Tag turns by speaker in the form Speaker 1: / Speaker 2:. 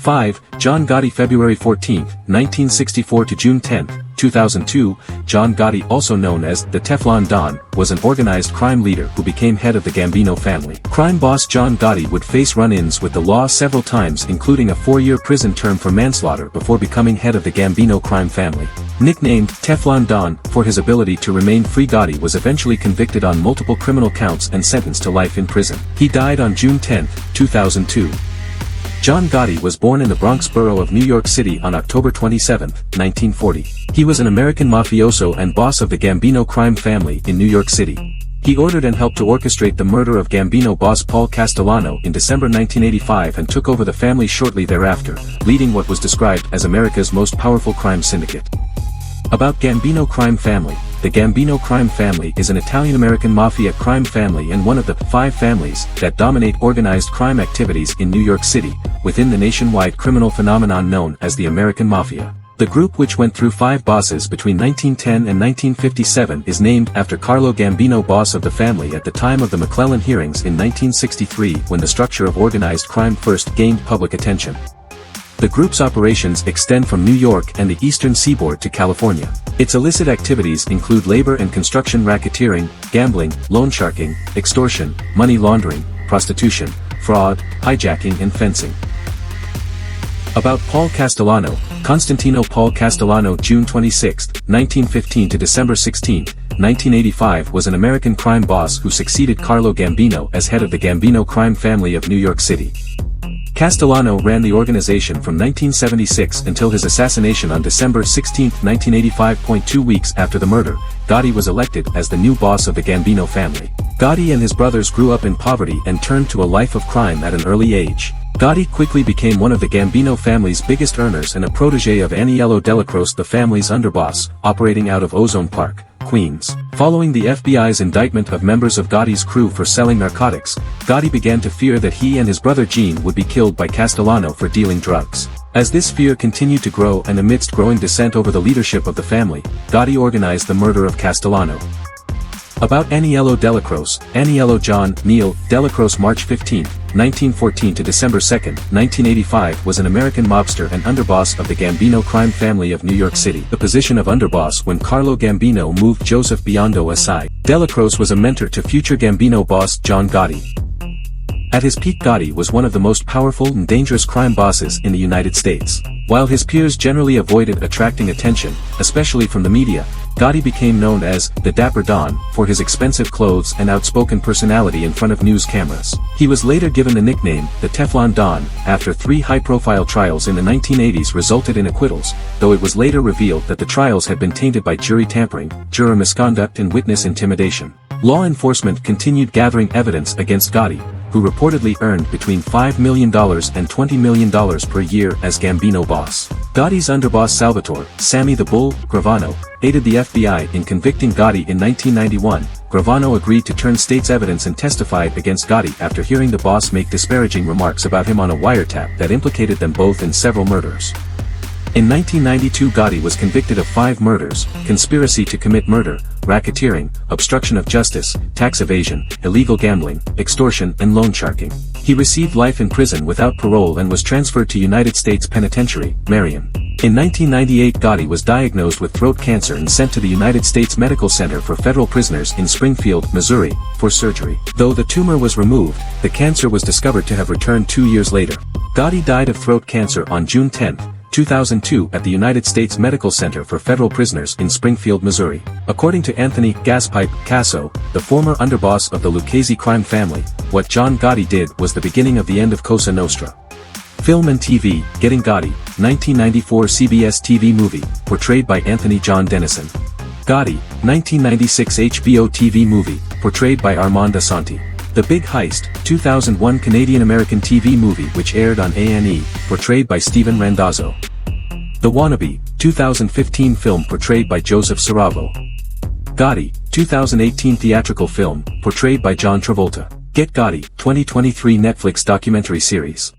Speaker 1: 5. John Gotti February 14, 1964 to June 10, 2002, John Gotti, also known as the Teflon Don, was an organized crime leader who became head of the Gambino family. Crime boss John Gotti would face run-ins with the law several times, including a 4-year prison term for manslaughter before becoming head of the Gambino crime family. Nicknamed Teflon Don for his ability to remain free, Gotti was eventually convicted on multiple criminal counts and sentenced to life in prison. He died on June 10, 2002. John Gotti was born in the Bronx borough of New York City on October 27, 1940. He was an American mafioso and boss of the Gambino crime family in New York City. He ordered and helped to orchestrate the murder of Gambino boss Paul Castellano in December 1985 and took over the family shortly thereafter, leading what was described as America's most powerful crime syndicate. About Gambino crime family. The Gambino crime family is an Italian-American mafia crime family and one of the 5 families that dominate organized crime activities in New York City, within the nationwide criminal phenomenon known as the American Mafia. The group, which went through 5 bosses between 1910 and 1957, is named after Carlo Gambino, boss of the family at the time of the McClellan hearings in 1963, when the structure of organized crime first gained public attention. The group's operations extend from New York and the eastern seaboard to California. Its illicit activities include labor and construction racketeering, gambling, loan sharking, extortion, money laundering, prostitution, fraud, hijacking and fencing. About Paul Castellano. Constantino Paul Castellano, June 26, 1915 to December 16, 1985, was an American crime boss who succeeded Carlo Gambino as head of the Gambino crime family of New York City. Castellano ran the organization from 1976 until his assassination on December 16, 1985. 2 weeks after the murder, Gotti was elected as the new boss of the Gambino family. Gotti and his brothers grew up in poverty and turned to a life of crime at an early age. Gotti quickly became one of the Gambino family's biggest earners and a protege of Aniello Dellacroce, the family's underboss, operating out of Ozone Park, Queens. Following the FBI's indictment of members of Gotti's crew for selling narcotics, Gotti began to fear that he and his brother Gene would be killed by Castellano for dealing drugs. As this fear continued to grow and amidst growing dissent over the leadership of the family, Gotti organized the murder of Castellano. About Aniello Dellacroce. Aniello John Neil Dellacroce, March 15, 1914 to December 2, 1985, was an American mobster and underboss of the Gambino crime family of New York City. The position of underboss when Carlo Gambino moved Joseph Biondo aside. Dellacroce was a mentor to future Gambino boss John Gotti. At his peak, Gotti was one of the most powerful and dangerous crime bosses in the United States. While his peers generally avoided attracting attention, especially from the media, Gotti became known as the Dapper Don for his expensive clothes and outspoken personality in front of news cameras. He was later given the nickname the Teflon Don after 3 high-profile trials in the 1980s resulted in acquittals, though it was later revealed that the trials had been tainted by jury tampering, juror misconduct and witness intimidation. Law enforcement continued gathering evidence against Gotti, who reportedly earned between $5 million and $20 million per year as Gambino boss. Gotti's underboss Salvatore, Sammy the Bull, Gravano, aided the FBI in convicting Gotti in 1991. Gravano agreed to turn state's evidence and testified against Gotti after hearing the boss make disparaging remarks about him on a wiretap that implicated them both in several murders. In 1992, Gotti was convicted of 5 murders: conspiracy to commit murder, racketeering, obstruction of justice, tax evasion, illegal gambling, extortion and loan sharking. He received life in prison without parole and was transferred to United States Penitentiary, Marion. In 1998, Gotti was diagnosed with throat cancer and sent to the United States Medical Center for Federal Prisoners in Springfield, Missouri, for surgery. Though the tumor was removed, the cancer was discovered to have returned 2 years later. Gotti died of throat cancer on June 10, 2002 at the United States Medical Center for Federal Prisoners in Springfield, Missouri. According to Anthony "Gaspipe" Casso, the former underboss of the Lucchese crime family, what John Gotti did was the beginning of the end of Cosa Nostra. Film and TV, Getting Gotti, 1994 CBS TV movie, portrayed by Anthony John Dennison. Gotti, 1996 HBO TV movie, portrayed by Armand Assanti. The Big Heist, 2001 Canadian-American TV movie which aired on A&E, portrayed by Steven Randazzo. The Wannabe, 2015 film portrayed by Joseph Saravo. Gotti, 2018 theatrical film, portrayed by John Travolta. Get Gotti, 2023 Netflix documentary series.